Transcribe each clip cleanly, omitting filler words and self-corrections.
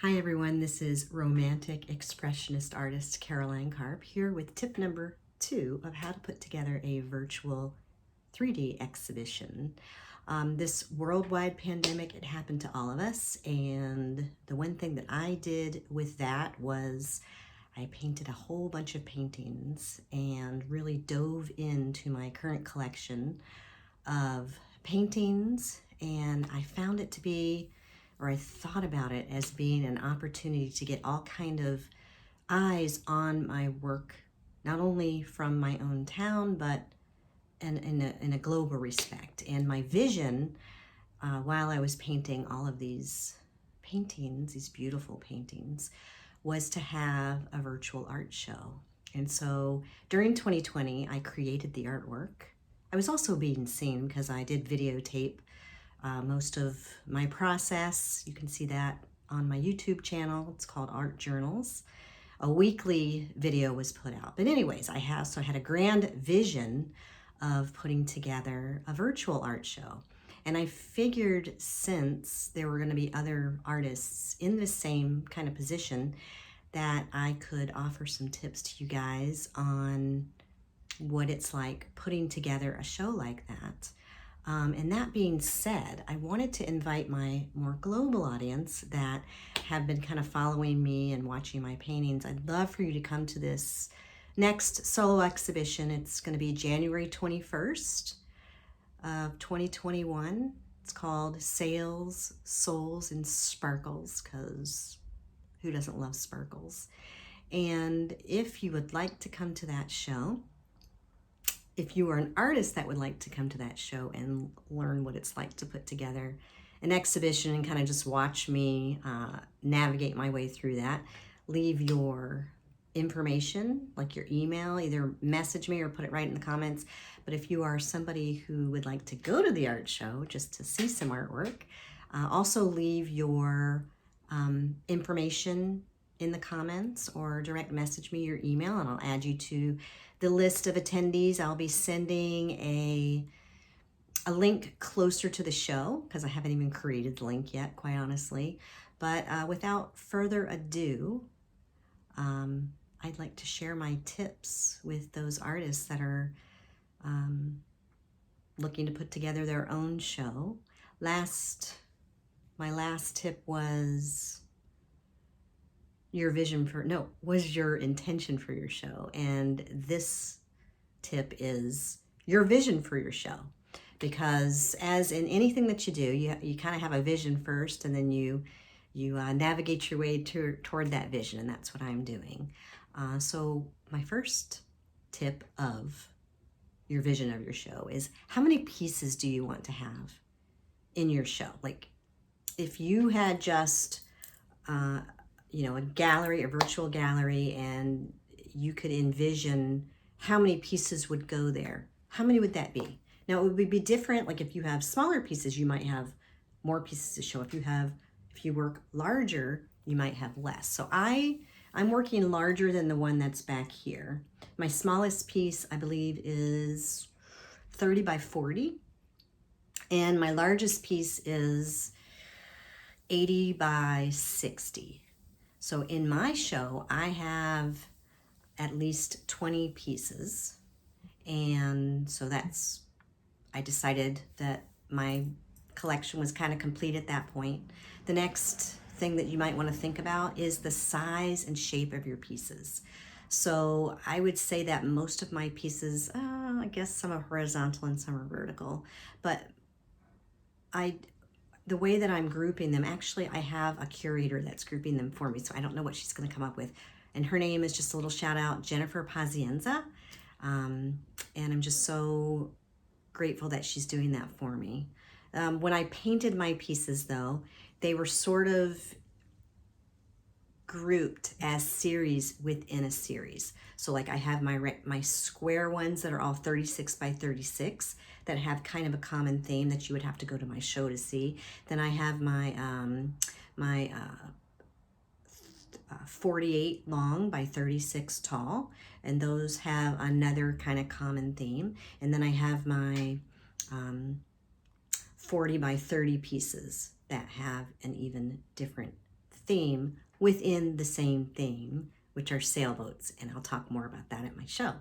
Hi everyone, this is romantic expressionist artist Caroline Karp here with tip number 2 of how to put together a virtual 3D exhibition. This worldwide pandemic, it happened to all of us, and the one thing that I did with that was I painted a whole bunch of paintings and really dove into my current collection of paintings, and I found it to be, or I thought about it as being an opportunity to get all kind of eyes on my work, not only from my own town, but in a global respect. And my vision, while I was painting all of these paintings, these beautiful paintings, was to have a virtual art show. And so during 2020, I created the artwork. I was also being seen because I did videotape most of my process. You can see that on my YouTube channel. It's called Art Journals. A weekly video was put out. But anyways, I had a grand vision of putting together a virtual art show. And I figured since there were going to be other artists in the same kind of position that I could offer some tips to you guys on what it's like putting together a show like that. And that being said, I wanted to invite my more global audience that have been kind of following me and watching my paintings. I'd love for you to come to this next solo exhibition. It's going to be January 21st of 2021. It's called Sales, Souls, and Sparkles, because who doesn't love sparkles? And if you would like to come to that show, if you are an artist that would like to come to that show and learn what it's like to put together an exhibition and kind of just watch me navigate my way through that, leave your information, like your email, either message me or put it right in the comments. But if you are somebody who would like to go to the art show just to see some artwork, also leave your information in the comments or direct message me your email and I'll add you to the list of attendees. I'll be sending a link closer to the show because I haven't even created the link yet, quite honestly. But without further ado, I'd like to share my tips with those artists that are looking to put together their own show. My last tip was your intention for your show. And this tip is your vision for your show. Because as in anything that you do, you kind of have a vision first, and then you navigate your way toward that vision, and that's what I'm doing. So my first tip of your vision of your show is, how many pieces do you want to have in your show? Like, if you had just a gallery, a virtual gallery, and you could envision how many pieces would go there, how many would that be? Now, it would be different. Like if you have smaller pieces, you might have more pieces to show. If you work larger, you might have less. So I'm working larger than the one that's back here. My smallest piece, I believe, is 30 by 40. And my largest piece is 80 by 60. So in my show, I have at least 20 pieces. And so I decided that my collection was kind of complete at that point. The next thing that you might want to think about is the size and shape of your pieces. So I would say that most of my pieces, I guess some are horizontal and some are vertical, but the way that I'm grouping them, actually I have a curator that's grouping them for me, so I don't know what she's going to come up with. And her name is, just a little shout out, Jennifer Pazienza. And I'm just so grateful that she's doing that for me. When I painted my pieces, though, they were sort of grouped as series within a series. So like I have my square ones that are all 36 by 36 that have kind of a common theme that you would have to go to my show to see. Then I have my 48 long by 36 tall, and those have another kind of common theme. And then I have my 40 by 30 pieces that have an even different theme within the same theme, which are sailboats, and I'll talk more about that at my show.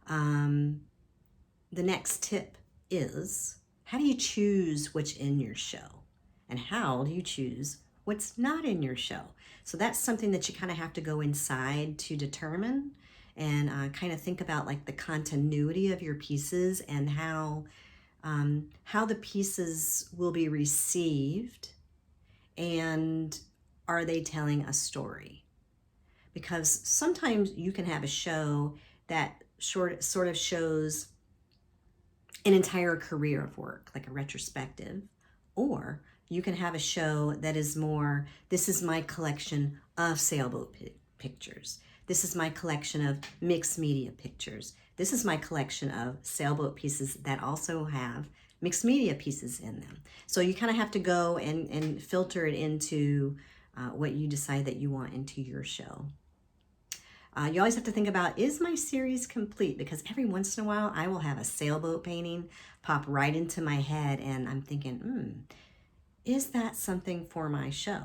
The next tip is, how do you choose what's in your show? And how do you choose what's not in your show? So that's something that you kind of have to go inside to determine, and kind of think about like the continuity of your pieces and how the pieces will be received, and are they telling a story? Because sometimes you can have a show that sort of shows an entire career of work, like a retrospective, or you can have a show that is more, this is my collection of sailboat pictures. This is my collection of mixed media pictures. This is my collection of sailboat pieces that also have mixed media pieces in them. So you kind of have to go and filter it into what you decide that you want into your show. You always have to think about, is my series complete? Because every once in a while, I will have a sailboat painting pop right into my head, and I'm thinking, is that something for my show?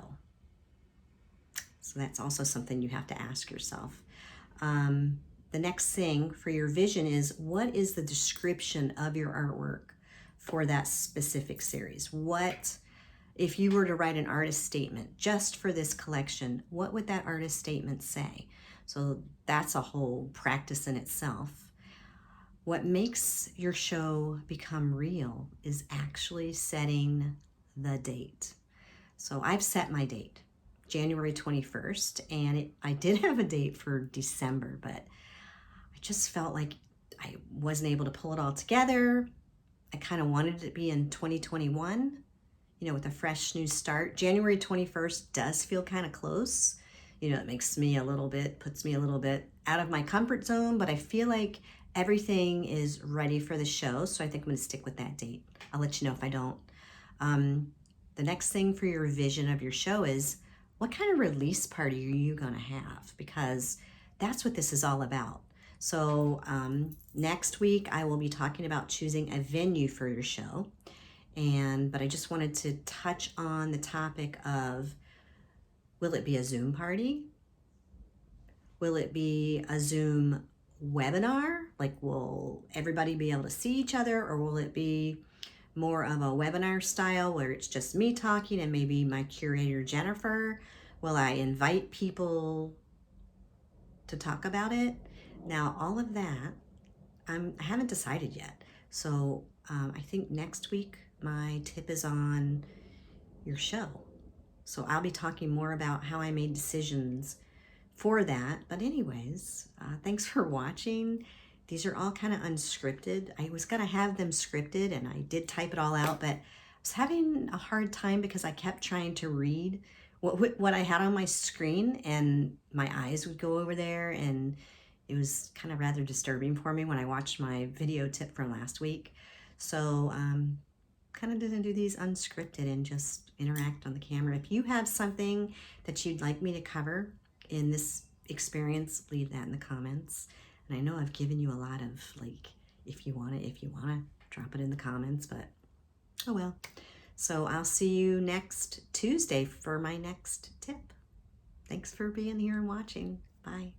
So that's also something you have to ask yourself. The next thing for your vision is, what is the description of your artwork for that specific series? What, if you were to write an artist statement just for this collection, what would that artist statement say? So that's a whole practice in itself. What makes your show become real is actually setting the date. So I've set my date, January 21st, and I did have a date for December, but I just felt like I wasn't able to pull it all together. I kind of wanted it to be in 2021, with a fresh new start. January 21st does feel kind of close. It puts me a little bit out of my comfort zone, but I feel like everything is ready for the show. So I think I'm going to stick with that date. I'll let you know if I don't. The next thing for your vision of your show is, what kind of release party are you going to have? Because that's what this is all about. So next week I will be talking about choosing a venue for your show. But I just wanted to touch on the topic of, will it be a Zoom party? Will it be a Zoom webinar? Like, will everybody be able to see each other? Or will it be more of a webinar style where it's just me talking and maybe my curator, Jennifer? Will I invite people to talk about it? Now, all of that, I haven't decided yet. So I think next week my tip is on your show. So I'll be talking more about how I made decisions for that. But anyways, thanks for watching. These are all kind of unscripted. I was going to have them scripted, and I did type it all out, but I was having a hard time because I kept trying to read what I had on my screen, and my eyes would go over there, and it was kind of rather disturbing for me when I watched my video tip from last week. So kind of didn't do these unscripted and just interact on the camera. If you have something that you'd like me to cover in this experience, leave that in the comments. And I know I've given you a lot of, like, if you want to drop it in the comments, but oh well. So I'll see you next Tuesday for my next tip. Thanks for being here and watching. Bye.